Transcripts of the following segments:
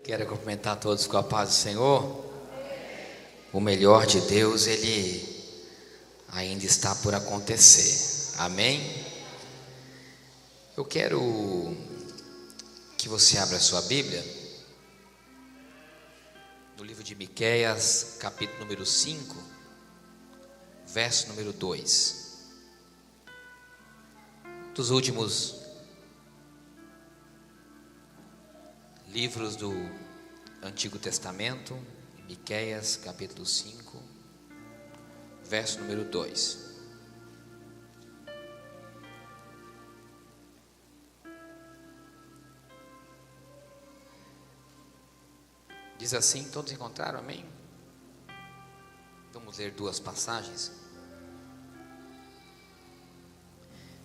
Quero cumprimentar todos com a paz do Senhor. O melhor de Deus, Ele ainda está por acontecer. Amém? Eu quero que você abra a sua Bíblia no livro de Miqueias, capítulo número 5, verso número 2. Dos últimos livros do Antigo Testamento, Miqueias, capítulo 5, verso número 2. Diz assim, todos encontraram, amém? Vamos ler duas passagens.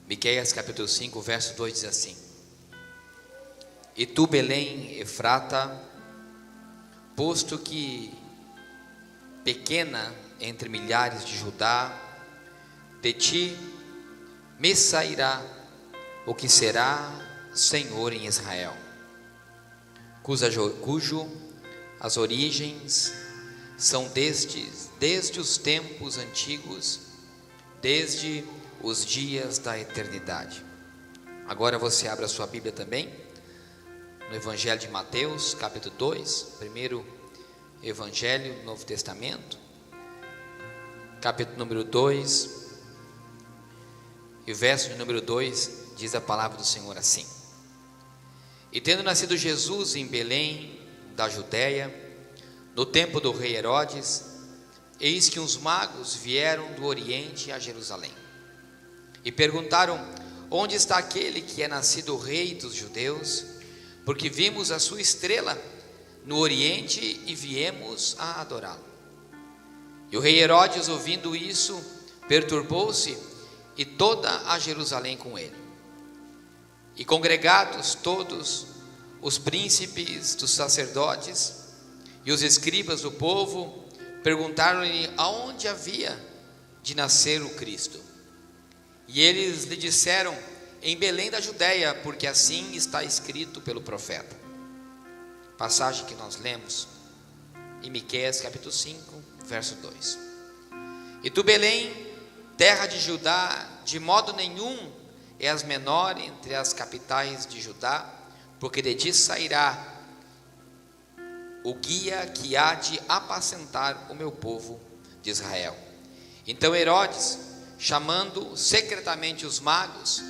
Miqueias, capítulo 5, verso 2 diz assim: E tu, Belém, Efrata, posto que pequena entre milhares de Judá, de ti me sairá o que será Senhor em Israel, cujo as origens são desde os tempos antigos, desde os dias da eternidade. Agora você abre a sua Bíblia também no Evangelho de Mateus, capítulo 2, primeiro Evangelho do Novo Testamento, capítulo número 2, e o verso de número 2 diz a palavra do Senhor assim: E tendo nascido Jesus em Belém da Judéia, no tempo do rei Herodes, eis que uns magos vieram do Oriente a Jerusalém, e perguntaram: Onde está aquele que é nascido o rei dos judeus? Porque vimos a sua estrela no Oriente e viemos a adorá-lo. E o rei Herodes, ouvindo isso, perturbou-se, e toda a Jerusalém com ele. E congregados todos os príncipes dos sacerdotes e os escribas do povo, perguntaram-lhe aonde havia de nascer o Cristo. E eles lhe disseram: em Belém da Judéia, porque assim está escrito pelo profeta. Passagem que nós lemos em Miqueias capítulo 5, verso 2. E tu, Belém, terra de Judá, de modo nenhum és menor entre as capitais de Judá, porque de ti sairá o guia que há de apacentar o meu povo de Israel. Então Herodes, chamando secretamente os magos,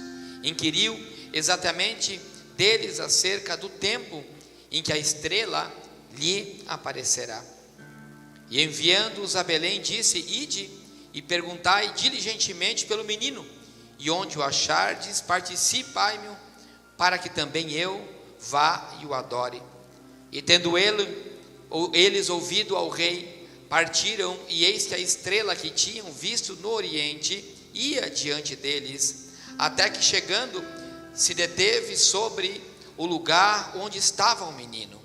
inquiriu exatamente deles acerca do tempo em que a estrela lhe aparecerá. E enviando-os a Belém, disse: Ide e perguntai diligentemente pelo menino, e onde o achardes, participai-me, para que também eu vá e o adore. E tendo eles ouvido ao rei, partiram, e eis que a estrela que tinham visto no Oriente ia diante deles, até que chegando se deteve sobre o lugar onde estava o menino.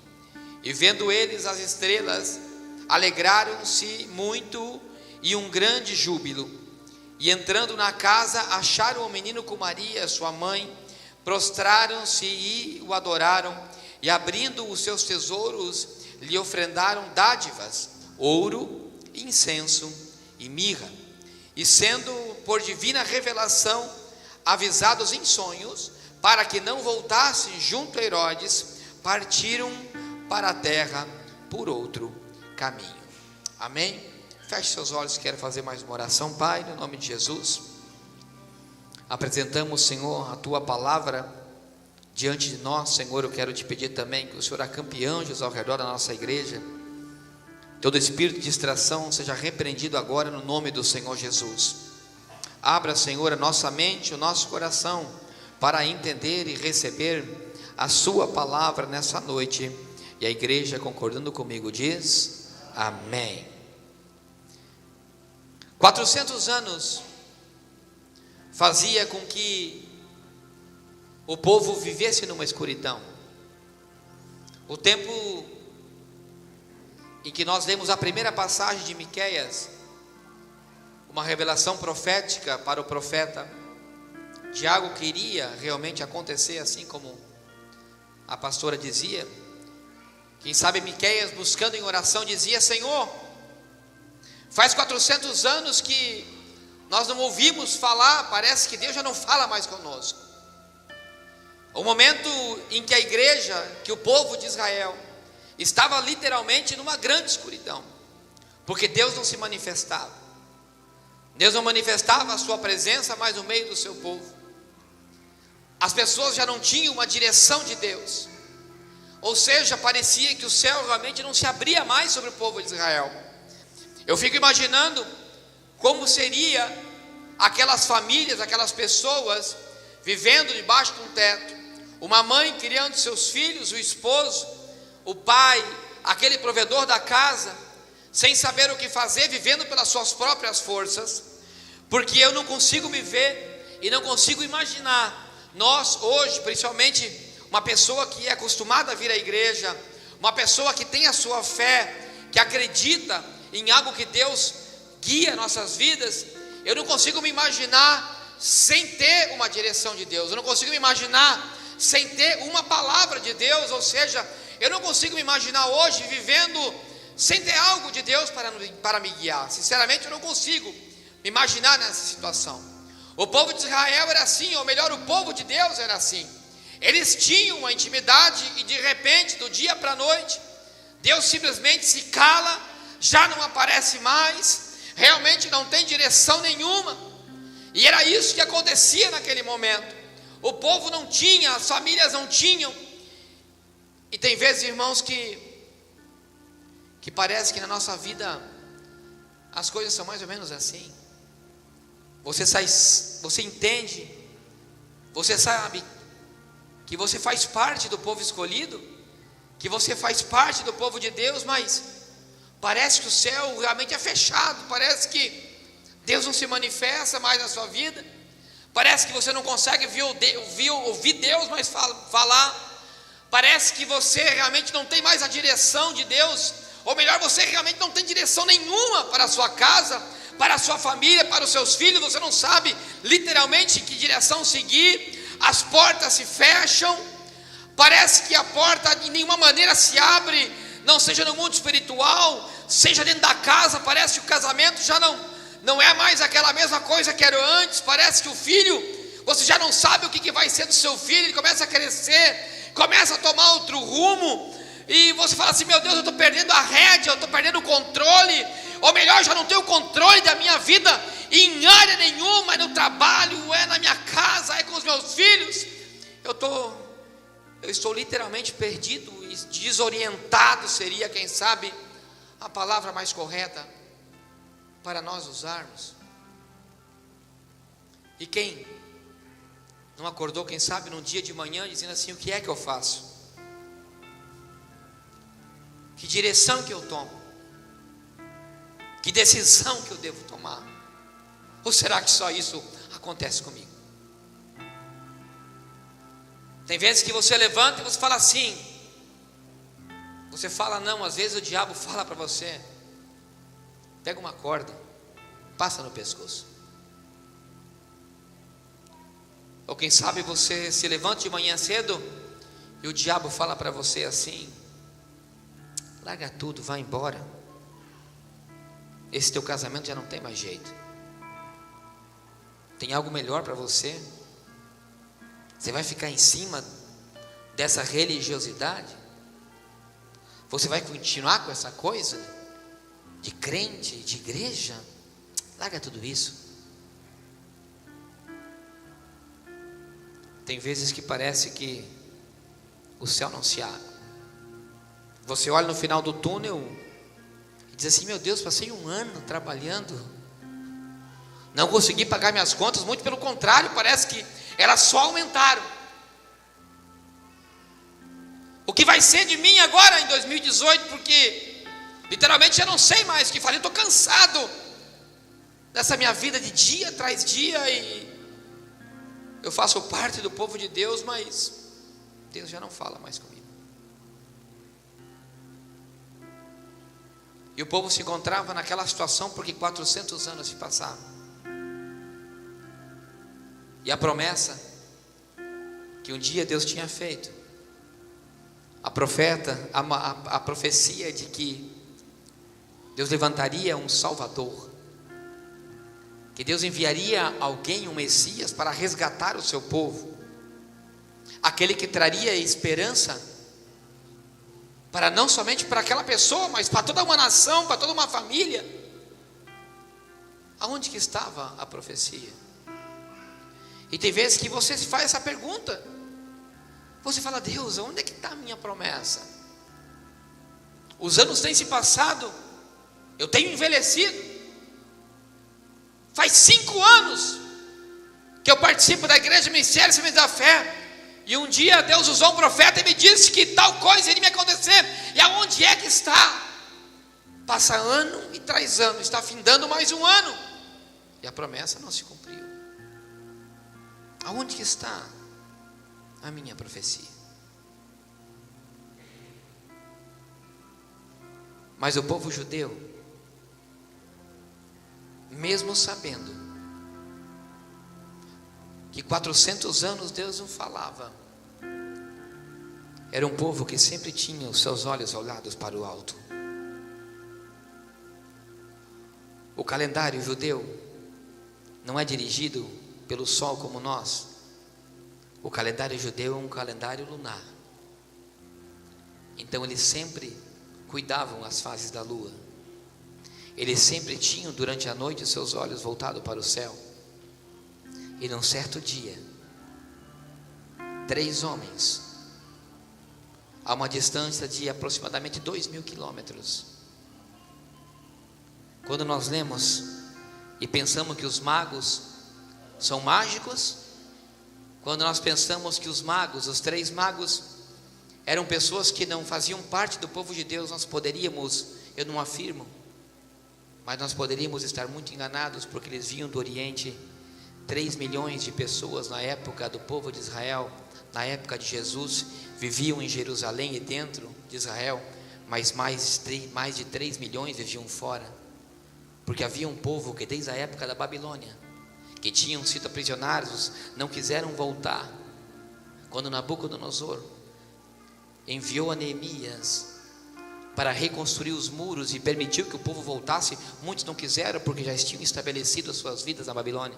E vendo eles as estrelas, alegraram-se muito e um grande júbilo. E entrando na casa, acharam o menino com Maria, sua mãe, prostraram-se e o adoraram. E abrindo os seus tesouros, lhe oferendaram dádivas, ouro, incenso e mirra. E sendo por divina revelação avisados em sonhos, para que não voltassem junto a Herodes, partiram para a terra por outro caminho. Amém? Feche seus olhos, quero fazer mais uma oração. Pai, no nome de Jesus, apresentamos, Senhor, a Tua palavra diante de nós. Senhor, eu quero te pedir também que o Senhor acampe anjos ao redor da nossa igreja. Todo espírito de distração seja repreendido agora no nome do Senhor Jesus. Abra, Senhor, a nossa mente, o nosso coração, para entender e receber a sua palavra nessa noite. E a igreja, concordando comigo, diz amém. 400 anos fazia com que o povo vivesse numa escuridão. O tempo em que nós lemos a primeira passagem de Miqueias, uma revelação profética para o profeta de algo que iria realmente acontecer, assim como a pastora dizia, Quem sabe Miqueias, buscando em oração, dizia: Senhor, faz 400 anos que nós não ouvimos falar, parece que Deus já não fala mais conosco. O momento em que a igreja, que o povo de Israel, estava literalmente numa grande escuridão, porque Deus não se manifestava. Deus não manifestava a sua presença mais no meio do seu povo. As pessoas já não tinham uma direção de Deus. Ou seja, parecia que o céu realmente não se abria mais sobre o povo de Israel. Eu fico imaginando como seria aquelas famílias, aquelas pessoas vivendo debaixo de um teto, uma mãe criando seus filhos, o esposo, o pai, aquele provedor da casa, sem saber o que fazer, vivendo pelas suas próprias forças, porque eu não consigo me ver e não consigo imaginar. Nós hoje, principalmente uma pessoa que é acostumada a vir à igreja, uma pessoa que tem a sua fé, que acredita em algo que Deus guia nossas vidas, eu não consigo me imaginar sem ter uma direção de Deus. Eu não consigo me imaginar sem ter uma palavra de Deus. Ou seja, eu não consigo me imaginar hoje vivendo sem ter algo de Deus para me guiar. Sinceramente, eu não consigo me imaginar nessa situação. O povo de Israel era assim, ou melhor, o povo de Deus era assim. Eles tinham uma intimidade e de repente, do dia para a noite, Deus simplesmente se cala, já não aparece mais, realmente não tem direção nenhuma. E era isso que acontecia naquele momento. O povo não tinha, as famílias não tinham. E tem vezes, irmãos, que parece que na nossa vida as coisas são mais ou menos assim. Você entende, você sabe que você faz parte do povo escolhido, que você faz parte do povo de Deus, mas parece que o céu realmente é fechado, parece que Deus não se manifesta mais na sua vida, parece que você não consegue ouvir Deus mais falar, parece que você realmente não tem mais a direção de Deus, ou melhor, você realmente não tem direção nenhuma para a sua casa, para a sua família, para os seus filhos. Você não sabe literalmente que direção seguir, as portas se fecham, parece que a porta de nenhuma maneira se abre, não seja no mundo espiritual, seja dentro da casa. Parece que o casamento já não é mais aquela mesma coisa que era antes. Parece que o filho, você já não sabe o que vai ser do seu filho, ele começa a crescer, começa a tomar outro rumo, e você fala assim: meu Deus, eu estou perdendo a rédea, eu estou perdendo o controle, ou melhor, já não tenho o controle da minha vida em área nenhuma, é no trabalho, é na minha casa, é com os meus filhos. Eu estou literalmente perdido e desorientado, seria, quem sabe, a palavra mais correta para nós usarmos. E quem não acordou, quem sabe, num dia de manhã, dizendo assim: o que é que eu faço? Que direção que eu tomo? Que decisão que eu devo tomar? Ou será que só isso acontece comigo? Tem vezes que você levanta e você fala assim, você fala não, às vezes o diabo fala para você: pega uma corda, passa no pescoço. Ou quem sabe você se levanta de manhã cedo e o diabo fala para você assim: larga tudo, vai embora, esse teu casamento já não tem mais jeito, tem algo melhor para você. Você vai ficar em cima dessa religiosidade? Você vai continuar com essa coisa de crente, de igreja? Larga tudo isso. Tem vezes que parece que o céu não se abre. Você olha no final do túnel e diz assim: meu Deus, passei um ano trabalhando, não consegui pagar minhas contas. Muito pelo contrário, parece que elas só aumentaram. O que vai ser de mim agora em 2018? Porque literalmente eu não sei mais o que fazer. Estou cansado dessa minha vida de dia atrás dia, e eu faço parte do povo de Deus, mas Deus já não fala mais comigo. E o povo se encontrava naquela situação porque 400 anos se passaram. E a promessa que um dia Deus tinha feito a profecia de que Deus levantaria um Salvador, que Deus enviaria alguém, um Messias, para resgatar o seu povo, aquele que traria esperança para não somente para aquela pessoa, mas para toda uma nação, para toda uma família. Aonde que estava a profecia? E tem vezes que você se faz essa pergunta, você fala: Deus, onde é que está a minha promessa? Os anos têm se passado, eu tenho envelhecido. Faz 5 anos que eu participo da igreja Ministério Sementes da Fé, e um dia Deus usou um profeta e me disse que tal coisa iria me acontecer. E aonde é que está? Passa ano e traz ano, está findando mais um ano, e a promessa não se cumpriu. Aonde que está a minha profecia? Mas o povo judeu, mesmo sabendo que 400 anos Deus não falava, era um povo que sempre tinha os seus olhos voltados para o alto. O calendário judeu não é dirigido pelo sol como nós. O calendário judeu é um calendário lunar. Então eles sempre cuidavam as fases da lua. Eles sempre tinham durante a noite os seus olhos voltados para o céu. E num certo dia, 3 homens, a uma distância de aproximadamente 2.000 quilômetros. Quando nós lemos e pensamos que os magos são mágicos, quando nós pensamos que os magos, os 3 magos, eram pessoas que não faziam parte do povo de Deus, nós poderíamos, eu não afirmo, mas nós poderíamos estar muito enganados, porque eles vinham do Oriente. 3 milhões de pessoas na época do povo de Israel, na época de Jesus, viviam em Jerusalém e dentro de Israel, mas mais de 3 milhões viviam fora, porque havia um povo que desde a época da Babilônia, que tinham sido aprisionados, não quiseram voltar. Quando Nabucodonosor enviou a Neemias para reconstruir os muros e permitiu que o povo voltasse, muitos não quiseram, porque já tinham estabelecido as suas vidas na Babilônia.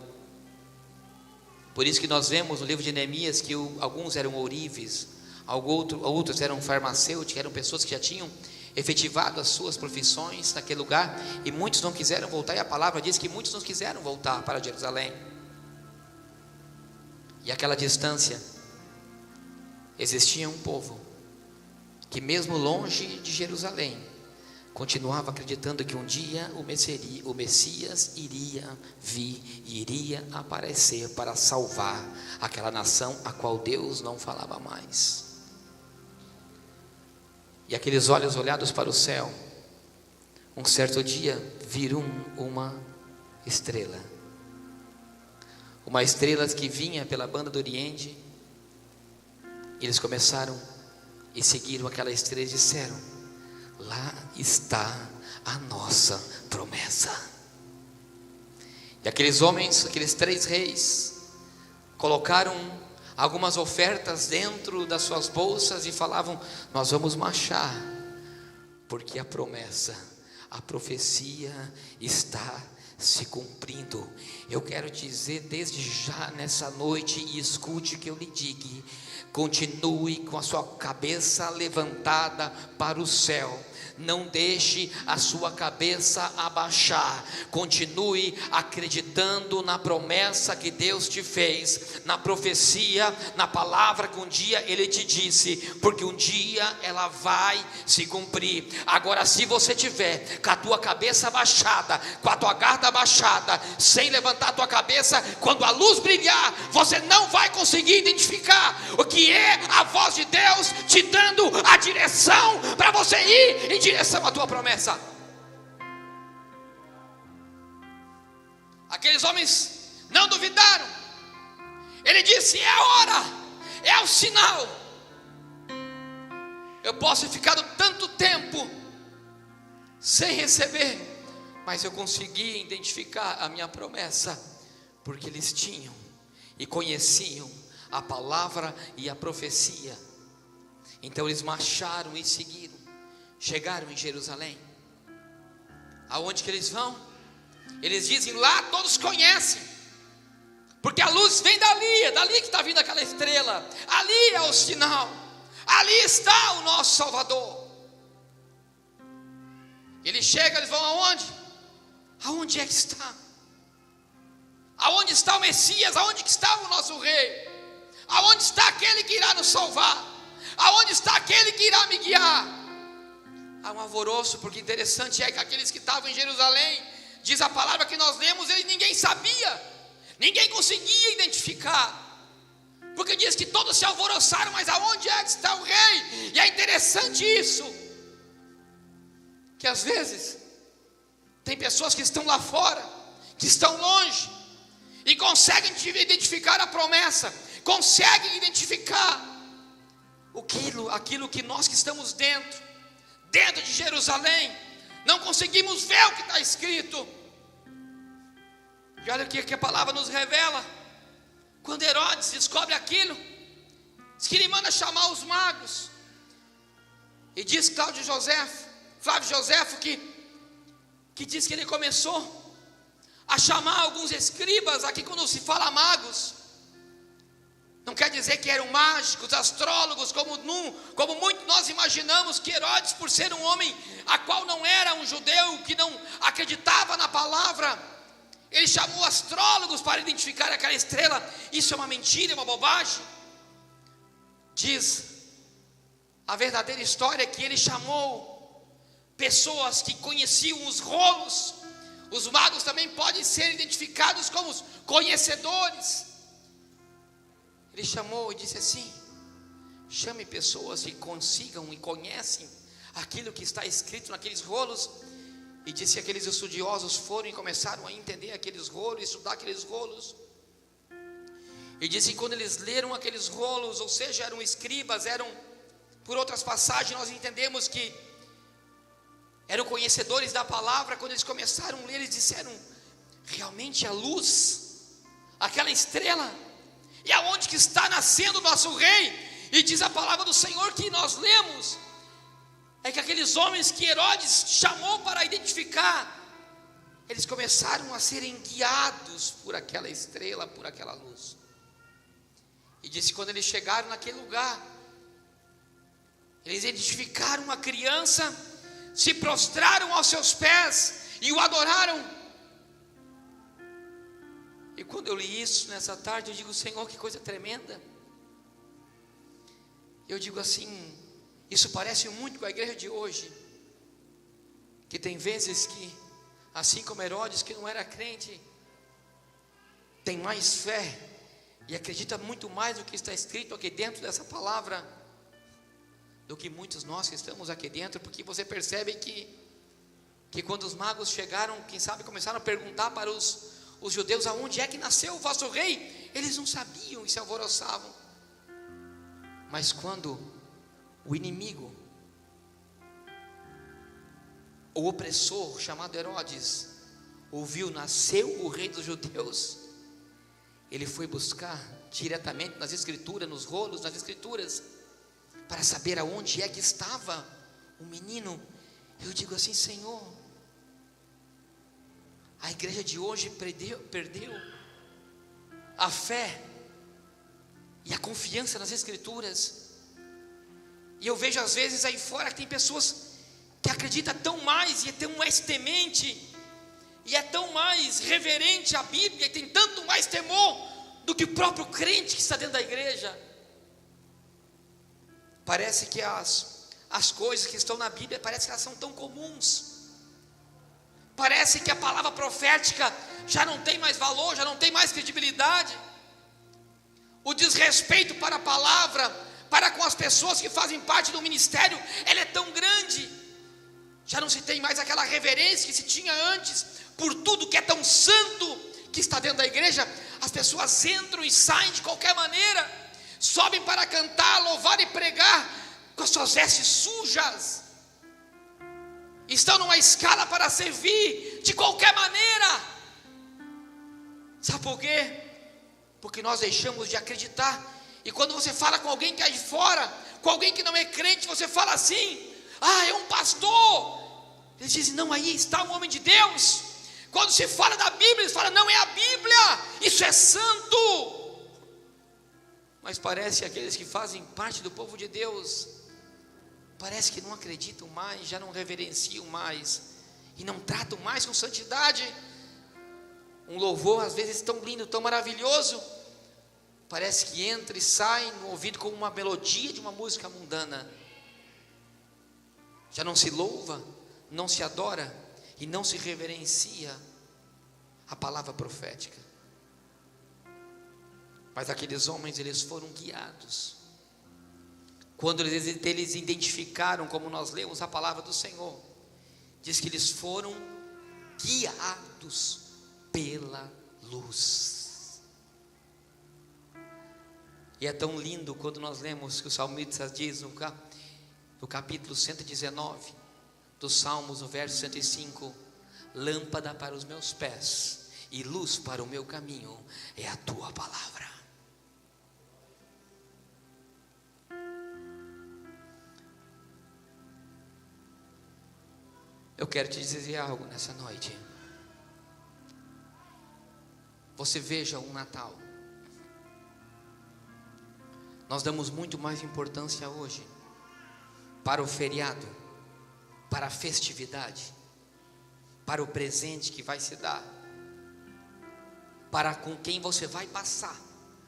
Por isso que nós vemos no livro de Neemias que alguns eram ourives, outros eram farmacêuticos, eram pessoas que já tinham efetivado as suas profissões naquele lugar, e muitos não quiseram voltar, e a palavra diz que muitos não quiseram voltar para Jerusalém. E aquela distância, existia um povo que mesmo longe de Jerusalém, continuava acreditando que um dia o Messias iria vir e iria aparecer para salvar aquela nação a qual Deus não falava mais. E aqueles olhos olhados para o céu, um certo dia viram uma estrela que vinha pela banda do Oriente. E eles começaram e seguiram aquela estrela e disseram: lá está a nossa promessa. E aqueles homens, aqueles 3 reis, colocaram algumas ofertas dentro das suas bolsas e falavam: nós vamos marchar, porque a promessa, a profecia está se cumprindo. Eu quero dizer desde já nessa noite, e escute o que eu lhe digo: continue com a sua cabeça levantada para o céu. Não deixe a sua cabeça abaixar. Continue acreditando na promessa que Deus te fez, na profecia, na palavra que um dia Ele te disse, porque um dia ela vai se cumprir. Agora, se você tiver com a tua cabeça abaixada, com a tua garda abaixada, sem levantar a tua cabeça, quando a luz brilhar, você não vai conseguir identificar o que é a voz de Deus te dando a direção para você ir em direção à tua promessa. Aqueles homens não duvidaram. Ele disse: é a hora, é o sinal. Eu posso ficar tanto tempo sem receber, mas eu consegui identificar a minha promessa, porque eles tinham e conheciam a palavra e a profecia. Então eles marcharam e seguiram, chegaram em Jerusalém. Aonde que eles vão? Eles dizem: lá todos conhecem, porque a luz vem dali, é dali que está vindo aquela estrela, ali é o sinal, ali está o nosso Salvador. Eles chegam, eles vão aonde? Aonde é que está? Aonde está o Messias? Aonde que está o nosso Rei? Aonde está aquele que irá nos salvar? Aonde está aquele que irá me guiar? Há um alvoroço, porque interessante é que aqueles que estavam em Jerusalém, diz a palavra que nós lemos, ninguém sabia, ninguém conseguia identificar, porque diz que todos se alvoroçaram, mas aonde é que está o Rei? E é interessante isso, que às vezes tem pessoas que estão lá fora, que estão longe, e conseguem identificar a promessa, conseguem identificar aquilo que nós que estamos dentro de Jerusalém, não conseguimos ver o que está escrito. E olha o que a palavra nos revela. Quando Herodes descobre aquilo, diz que ele manda chamar os magos, e diz Flávio Joséfo que diz que ele começou a chamar alguns escribas. Aqui quando se fala magos, não quer dizer que eram mágicos, astrólogos, como muito nós imaginamos, que Herodes, por ser um homem a qual não era um judeu, que não acreditava na palavra, ele chamou astrólogos para identificar aquela estrela. Isso é uma mentira, é uma bobagem. Diz a verdadeira história que ele chamou pessoas que conheciam os rolos. Os magos também podem ser identificados como os conhecedores. Ele chamou e disse assim: chame pessoas que consigam e conhecem aquilo que está escrito naqueles rolos. E disse que aqueles estudiosos foram e começaram a entender aqueles rolos, estudar aqueles rolos. E disse que quando eles leram aqueles rolos, ou seja, eram escribas, por outras passagens nós entendemos que eram conhecedores da palavra. Quando eles começaram a ler, eles disseram: realmente a luz, aquela estrela, e aonde que está nascendo o nosso Rei? E diz a palavra do Senhor que nós lemos, é que aqueles homens que Herodes chamou para identificar, eles começaram a serem guiados por aquela estrela, por aquela luz. E disse que quando eles chegaram naquele lugar, eles identificaram uma criança, se prostraram aos seus pés e o adoraram. E quando eu li isso nessa tarde, eu digo: Senhor, que coisa tremenda. Eu digo assim, isso parece muito com a igreja de hoje, que tem vezes que, assim como Herodes, que não era crente, tem mais fé e acredita muito mais no que está escrito aqui dentro dessa palavra do que muitos nós que estamos aqui dentro. Porque você percebe que quando os magos chegaram, quem sabe começaram a perguntar para os judeus: aonde é que nasceu o vosso Rei? Eles não sabiam e se alvoroçavam. Mas quando o inimigo, o opressor chamado Herodes, ouviu: nasceu o Rei dos judeus, ele foi buscar diretamente nas escrituras, nos rolos, nas escrituras, para saber aonde é que estava o menino. Eu digo assim: Senhor, a igreja de hoje perdeu a fé e a confiança nas escrituras. E eu vejo às vezes aí fora que tem pessoas que acreditam tão mais, e é tão mais temente, e é tão mais reverente à Bíblia, e tem tanto mais temor do que o próprio crente que está dentro da igreja. Parece que as coisas que estão na Bíblia, parece que elas são tão comuns. Parece que a palavra profética já não tem mais valor, já não tem mais credibilidade. O desrespeito para a palavra, para com as pessoas que fazem parte do ministério, ela é tão grande. Já não se tem mais aquela reverência que se tinha antes por tudo que é tão santo que está dentro da igreja. As pessoas entram e saem de qualquer maneira, sobem para cantar, louvar e pregar com as suas vestes sujas, estão numa escala para servir de qualquer maneira. Sabe por quê? Porque nós deixamos de acreditar. E quando você fala com alguém que é de fora, com alguém que não é crente, você fala assim: ah, é um pastor. Eles dizem: não, aí está um homem de Deus. Quando se fala da Bíblia, eles falam: não é a Bíblia, isso é santo. Mas parece que aqueles que fazem parte do povo de Deus, parece que não acreditam mais, já não reverenciam mais, e não tratam mais com santidade. Um louvor às vezes tão lindo, tão maravilhoso, parece que entra e sai no ouvido como uma melodia de uma música mundana. Já não se louva, não se adora e não se reverencia a palavra profética. Mas aqueles homens, eles foram guiados. Quando eles identificaram, como nós lemos a palavra do Senhor, diz que eles foram guiados pela luz. E é tão lindo quando nós lemos que o salmista diz no capítulo 119 dos Salmos, no verso 105: lâmpada para os meus pés e luz para o meu caminho é a tua palavra. Eu quero te dizer algo nessa noite. Você veja o Natal. Nós damos muito mais importância hoje para o feriado, para a festividade, para o presente que vai se dar, para com quem você vai passar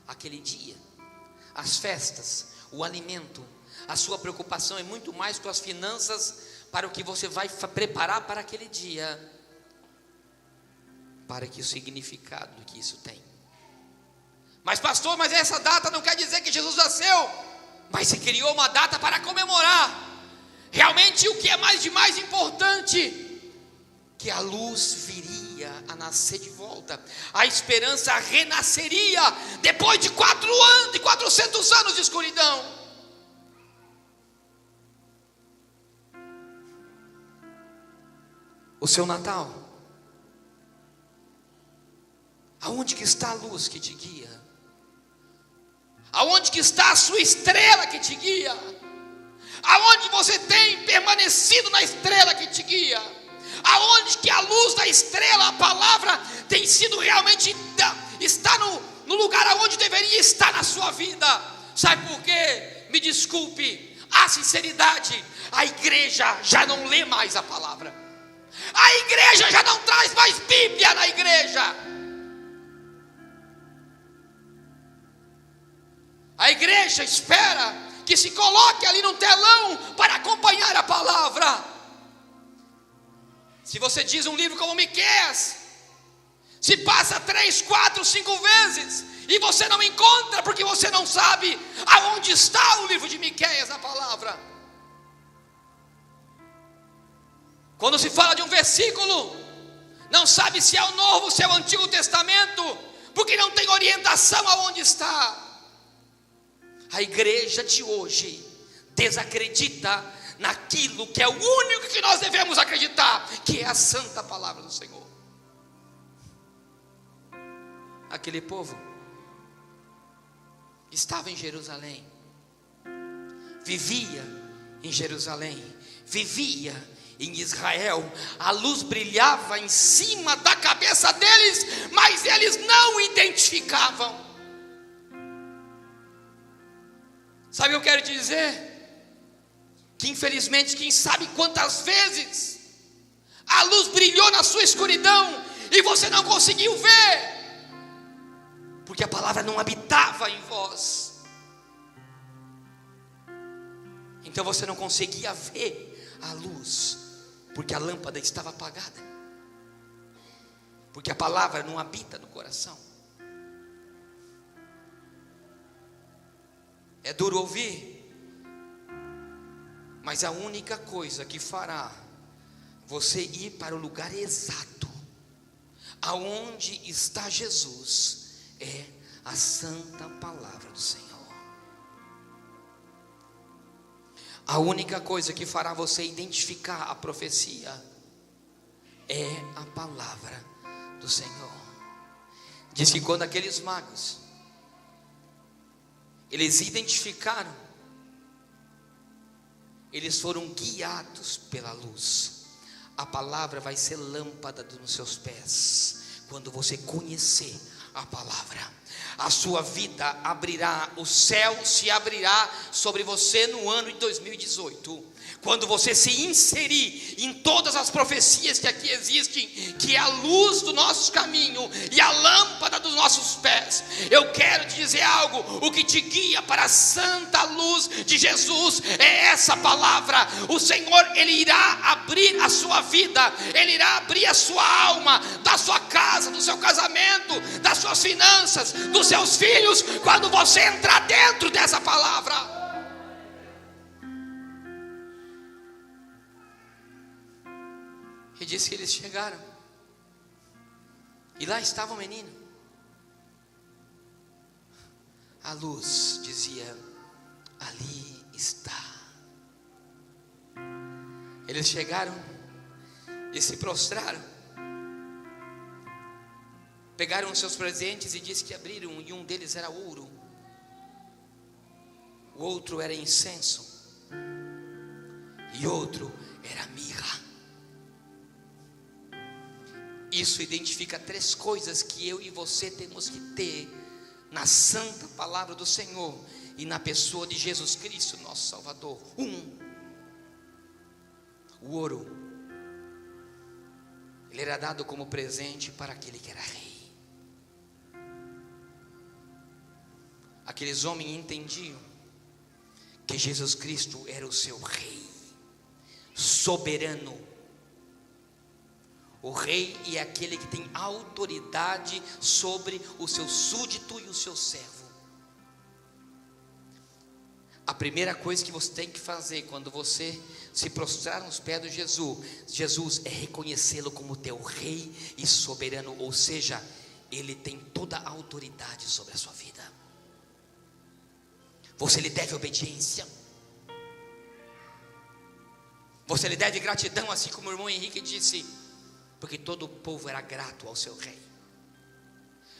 aquele dia, as festas, o alimento. A sua preocupação é muito mais com as finanças, para o que você vai preparar para aquele dia, para que o significado que isso tem. Mas pastor, mas essa data não quer dizer que Jesus nasceu. Mas se criou uma data para comemorar. Realmente o que é mais importante, que a luz viria a nascer de volta, a esperança renasceria depois de 400 anos de escuridão. O seu Natal, aonde que está a luz que te guia? Aonde que está a sua estrela que te guia? Aonde você tem permanecido na estrela que te guia? Aonde que a luz da estrela, a palavra, tem sido realmente, está no lugar aonde deveria estar na sua vida? Sabe por quê? Me desculpe, a sinceridade, a igreja já não lê mais a palavra. A igreja já não traz mais Bíblia na igreja. A igreja espera que se coloque ali no telão para acompanhar a palavra. Se você diz um livro como Miqueias, se passa 3, 4, 5 vezes e você não encontra, porque você não sabe aonde está o livro de Miqueias, a palavra. Quando se fala de um versículo, não sabe se é o Novo, se é o Antigo Testamento, porque não tem orientação aonde está. A igreja de hoje desacredita naquilo que é o único que nós devemos acreditar, que é a santa palavra do Senhor. Aquele povo estava em Jerusalém, vivia em Jerusalém, vivia em Israel, a luz brilhava em cima da cabeça deles, mas eles não identificavam. Sabe o que eu quero te dizer? Que infelizmente, quem sabe quantas vezes a luz brilhou na sua escuridão e você não conseguiu ver, porque a palavra não habitava em vós. Então você não conseguia ver a luz, porque a lâmpada estava apagada, porque a palavra não habita no coração. É duro ouvir, mas a única coisa que fará você ir para o lugar exato, aonde está Jesus, é a santa palavra do Senhor. A única coisa que fará você identificar a profecia é a palavra do Senhor. Diz que quando aqueles magos, eles identificaram eles foram guiados pela luz. A palavra vai ser lâmpada nos seus pés. Quando você conhecer a palavra, a sua vida abrirá, o céu se abrirá sobre você no ano de 2018. Quando você se inserir em todas as profecias que aqui existem, que é a luz do nosso caminho e a lâmpada dos nossos pés, eu quero te dizer algo: o que te guia para a santa luz de Jesus é essa palavra. O Senhor, Ele irá abrir a sua vida, Ele irá abrir a sua alma, da sua casa, do seu casamento, das suas finanças, dos seus filhos, quando você entrar dentro dessa palavra. E disse que eles chegaram, e lá estava o menino. A luz dizia: ali está. Eles chegaram e se prostraram, pegaram os seus presentes e disse que abriram, e um deles era ouro, o outro era incenso, e outro era mirra. Isso identifica 3 coisas que eu e você temos que ter na santa palavra do Senhor e na pessoa de Jesus Cristo, nosso Salvador. 1. O ouro, ele era dado como presente para aquele que era rei. Aqueles homens entendiam que Jesus Cristo era o seu rei, soberano. O rei é aquele que tem autoridade sobre o seu súdito e o seu servo. A primeira coisa que você tem que fazer quando você se prostrar nos pés de Jesus é reconhecê-lo como teu rei e soberano, ou seja, ele tem toda a autoridade sobre a sua vida. Você lhe deve obediência, você lhe deve gratidão, assim como o irmão Henrique disse, porque todo o povo era grato ao seu rei.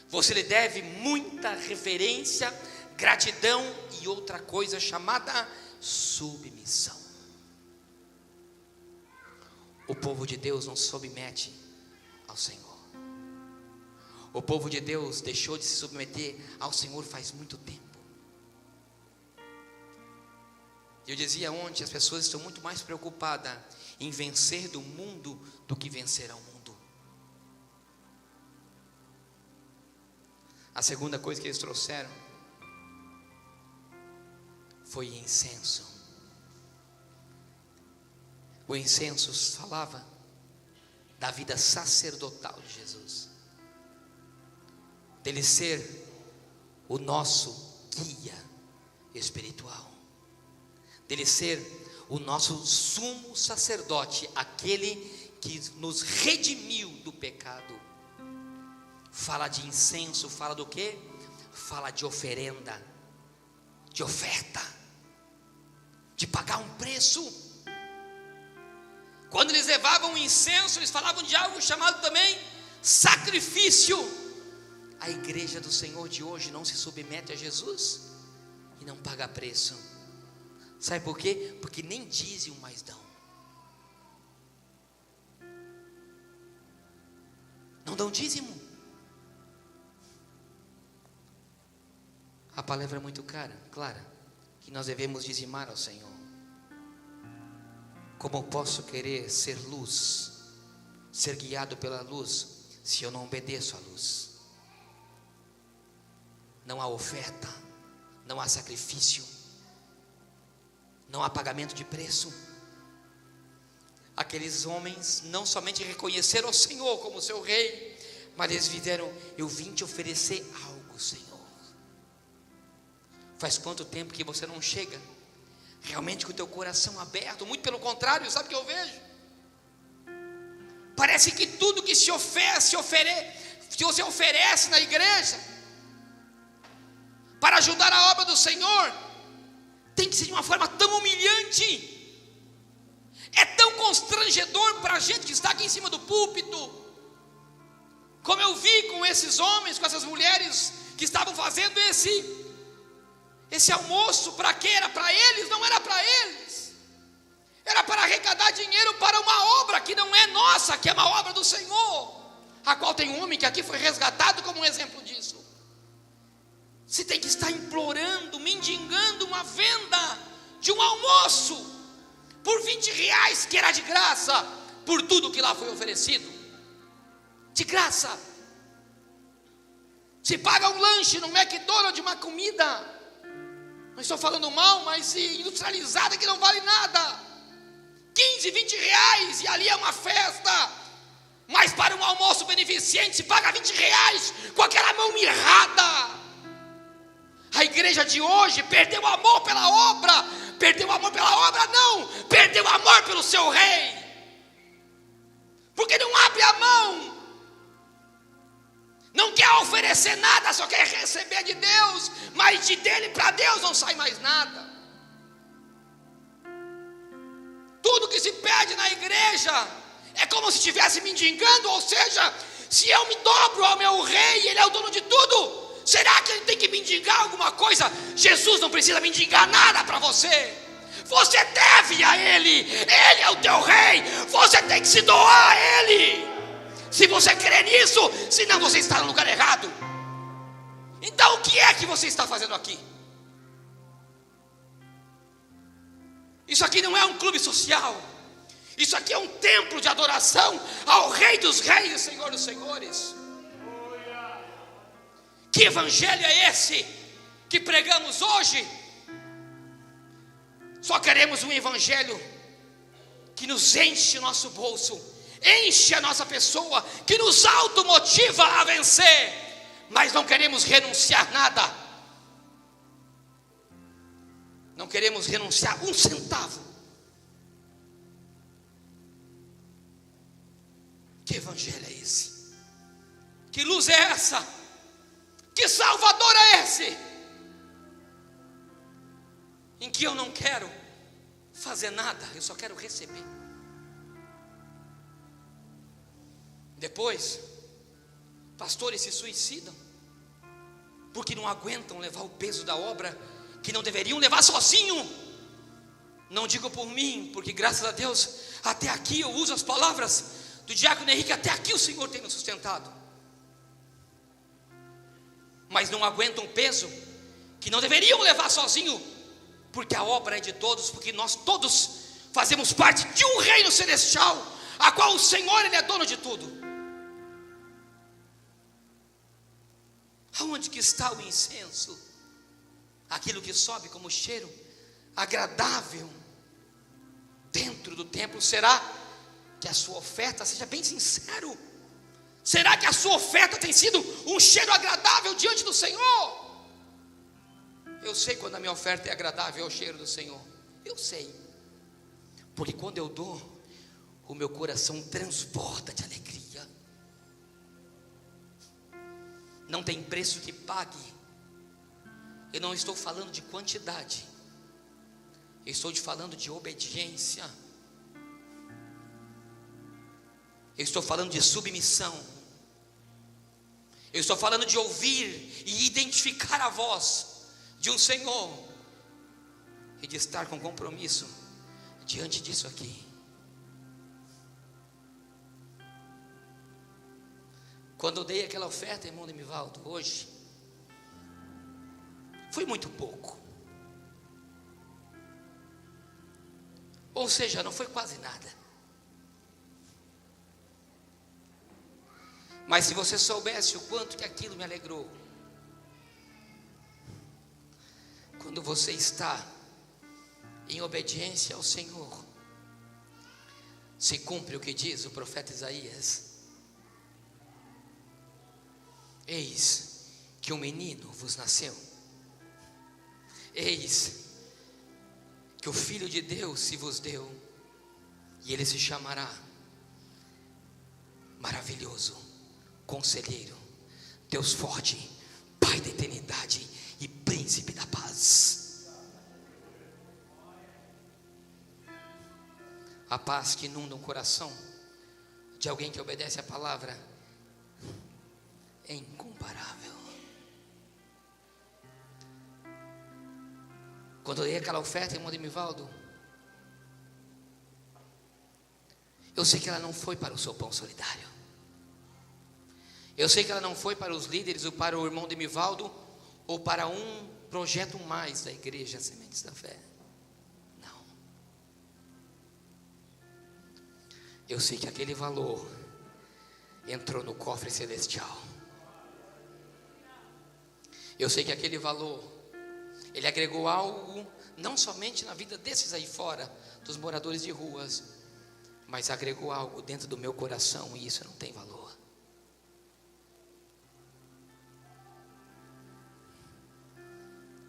Você lhe deve muita reverência, gratidão e outra coisa chamada submissão. O povo de Deus não se submete ao Senhor. O povo de Deus deixou de se submeter ao Senhor faz muito tempo. Eu dizia ontem, as pessoas estão muito mais preocupadas em vencer do mundo do que vencer ao mundo. A segunda coisa que eles trouxeram foi incenso. O incenso falava da vida sacerdotal de Jesus, dele ser o nosso guia espiritual, dele ser o nosso sumo sacerdote, aquele que nos redimiu do pecado. Fala de incenso, fala do quê? Fala de oferenda, de oferta, de pagar um preço. Quando eles levavam o incenso, eles falavam de algo chamado também sacrifício. A igreja do Senhor de hoje não se submete a Jesus e não paga preço. Sabe por quê? Porque nem dízimo mais dão. Não dão dízimo. A palavra é muito clara, que nós devemos dizimar ao Senhor. Como posso querer ser luz, ser guiado pela luz, se eu não obedeço à luz? Não há oferta, não há sacrifício, não há pagamento de preço. Aqueles homens não somente reconheceram o Senhor como seu rei, mas eles disseram: eu vim te oferecer algo, Senhor. Faz quanto tempo que você não chega realmente com o teu coração aberto? Muito pelo contrário, sabe o que eu vejo? Parece que tudo que se você oferece na igreja para ajudar a obra do Senhor tem que ser de uma forma tão humilhante, é tão constrangedor para a gente que está aqui em cima do púlpito, como eu vi com esses homens, com essas mulheres que estavam fazendo esse almoço. Para quê? Era para eles? Não era para eles. arrecadar dinheiro para uma obra que não é nossa, que é uma obra do Senhor, a qual tem um homem que aqui foi resgatado como um exemplo disso. Você tem que estar implorando, mendigando uma venda de um almoço por R$20, que era de graça, por tudo que lá foi oferecido, de graça. Se paga um lanche no McDonald's, uma comida, não estou falando mal, mas industrializada, que não vale nada, 15, R$20, e ali é uma festa. Mas para um almoço beneficente se paga R$20 com aquela mão mirrada. A igreja de hoje perdeu o amor pela obra. Perdeu o amor pela obra não, perdeu o amor pelo seu rei, porque não abre a mão, não quer oferecer nada, só quer receber de Deus, mas de dele para Deus não sai mais nada. Tudo que se pede na igreja é como se estivesse mendigando, ou seja, se eu me dobro ao meu rei, ele é o dono de tudo, será que ele tem que mendigar alguma coisa? Jesus não precisa mendigar nada para você. Você deve a ele. Ele é o teu rei. Você tem que se doar a ele. Se você crê nisso, senão você está no lugar errado. Então o que é que você está fazendo aqui? Isso aqui não é um clube social. Isso aqui é um templo de adoração ao Rei dos Reis e Senhor dos Senhores. Que evangelho é esse que pregamos hoje? Só queremos um evangelho que nos enche o nosso bolso, enche a nossa pessoa, que nos automotiva a vencer, mas não queremos renunciar nada, não queremos renunciar um centavo. Que evangelho é esse? Que luz é essa? Que Salvador é esse? Em que eu não quero fazer nada, eu só quero receber. Depois, pastores se suicidam, porque não aguentam levar o peso da obra, que não deveriam levar sozinho. Não digo por mim, porque graças a Deus, até aqui eu uso as palavras do diácono Henrique, até aqui o Senhor tem nos sustentado. Mas não aguentam o peso, que não deveriam levar sozinho, porque a obra é de todos, porque nós todos fazemos parte de um reino celestial, a qual o Senhor, Ele é dono de tudo. Aonde que está o incenso? Aquilo que sobe como cheiro agradável dentro do templo. Será que a sua oferta, seja bem sincero, será que a sua oferta tem sido um cheiro agradável diante do Senhor? Eu sei quando a minha oferta é agradável ao cheiro do Senhor. Eu sei, porque quando eu dou, o meu coração transborda de alegria. Não tem preço que pague. Eu não estou falando de quantidade, eu estou falando de obediência. Eu estou falando de submissão. Eu estou falando de ouvir e identificar a voz de um Senhor, e de estar com compromisso diante disso aqui. Quando eu dei aquela oferta, irmão Demivaldo, hoje, foi muito pouco. Ou seja, não foi quase nada. Mas se você soubesse o quanto que aquilo me alegrou, quando você está em obediência ao Senhor, se cumpre o que diz o profeta Isaías: eis que um menino vos nasceu, eis que o Filho de Deus se vos deu, e ele se chamará Maravilhoso, Conselheiro, Deus Forte, Pai da Eternidade e Príncipe da Paz. A paz que inunda o coração de alguém que obedece a palavra é incomparável. Quando eu dei aquela oferta, irmão Demivaldo, Eu sei que ela não foi para o seu pão solidário. Eu sei que ela não foi para os líderes ou para o irmão Demivaldo ou para um projeto mais da igreja Sementes da Fé. Não. Eu sei que aquele valor entrou no cofre celestial. Eu sei que aquele valor, ele agregou algo, não somente na vida desses aí fora, dos moradores de ruas, mas agregou algo dentro do meu coração, e isso não tem valor.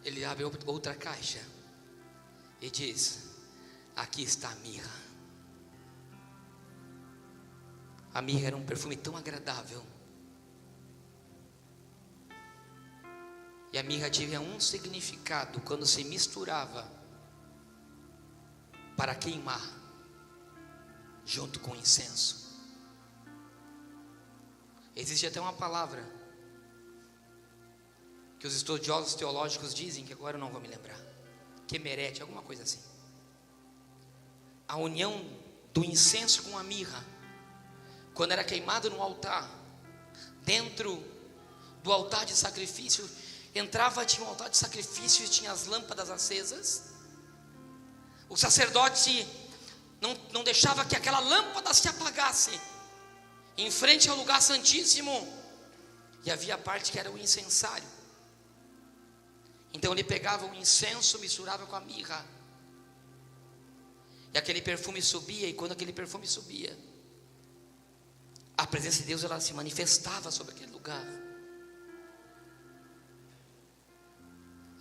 Ele abre outra caixa e diz: aqui está a mirra. A mirra era um perfume tão agradável. E a mirra tinha um significado quando se misturava para queimar junto com o incenso. Existe até uma palavra que os estudiosos teológicos dizem, que agora eu não vou me lembrar, quemerete, alguma coisa assim. A união do incenso com a mirra, quando era queimado no altar, dentro do altar de sacrifício, tinha um altar de sacrifício e tinha as lâmpadas acesas. O sacerdote não deixava que aquela lâmpada se apagasse em frente ao lugar santíssimo, e havia a parte que era o incensário. Então ele pegava o incenso, misturava com a mirra, e aquele perfume subia. E quando aquele perfume subia, a presença de Deus, ela se manifestava sobre aquele lugar.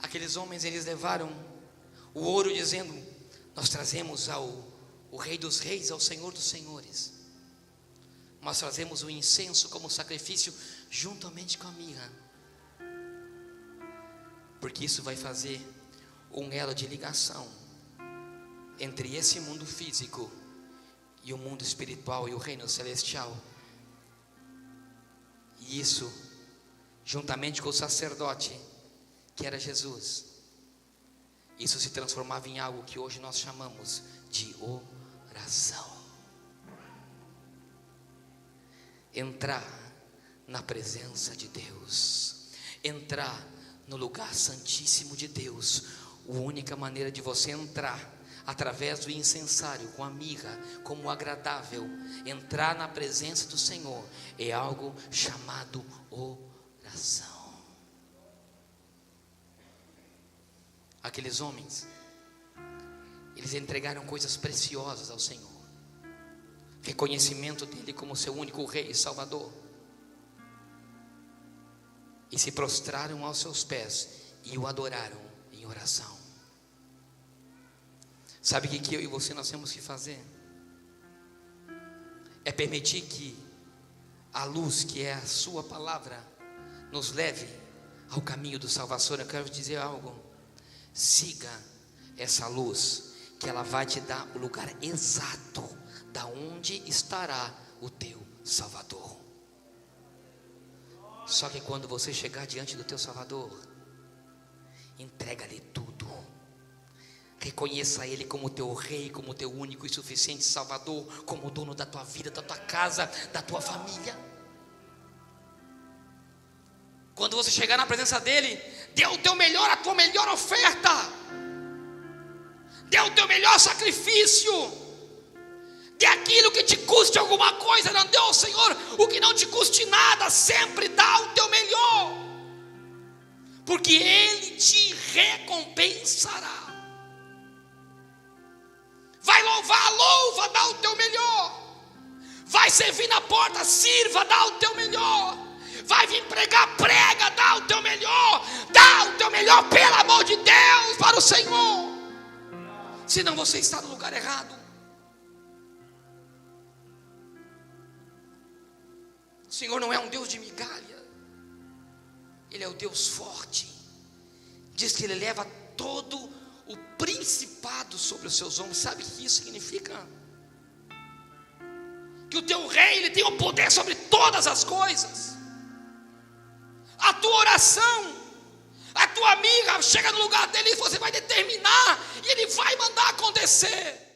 Aqueles homens, eles levaram o ouro dizendo: nós trazemos ao Rei dos Reis, ao Senhor dos Senhores. Nós trazemos o incenso como sacrifício juntamente com a mirra, porque isso vai fazer um elo de ligação entre esse mundo físico e o mundo espiritual e o reino celestial. E isso, juntamente com o sacerdote, que era Jesus, isso se transformava em algo que hoje nós chamamos de oração. Entrar na presença de Deus, entrar no lugar santíssimo de Deus. A única maneira de você entrar, através do incensário, com a mirra, como agradável, entrar na presença do Senhor, é algo chamado oração. Aqueles homens, eles entregaram coisas preciosas ao Senhor, reconhecimento dele como seu único Rei e Salvador, e se prostraram aos seus pés e o adoraram em oração. Sabe o que eu e você nós temos que fazer? É permitir que a luz, que é a sua palavra, nos leve ao caminho do salvação. Eu quero dizer algo: siga essa luz, que ela vai te dar o lugar exato da onde estará o teu Salvador. Só que quando você chegar diante do teu Salvador, entrega-lhe tudo. Reconheça Ele como teu Rei, como teu único e suficiente Salvador, como dono da tua vida, da tua casa, da tua família. Quando você chegar na presença dEle, dê o teu melhor, a tua melhor oferta, dê o teu melhor sacrifício, dê aquilo que te custe alguma coisa. Não dê ao Senhor o que não te custe nada. Sempre dá o teu melhor, porque Ele te recompensará. Vai louvar, louva, dá o teu melhor. Vai servir na porta, sirva, dá o teu melhor. Vai vir pregar, prega, dá o teu melhor. Dá o teu melhor, pelo amor de Deus, para o Senhor. Senão você está no lugar errado. O Senhor não é um Deus de migalha. Ele é o Deus forte. Diz que Ele leva todo o principado sobre os seus ombros. Sabe o que isso significa? Que o teu rei, ele tem o poder sobre todas as coisas. A tua oração, a tua amiga chega no lugar dele e você vai determinar, e ele vai mandar acontecer.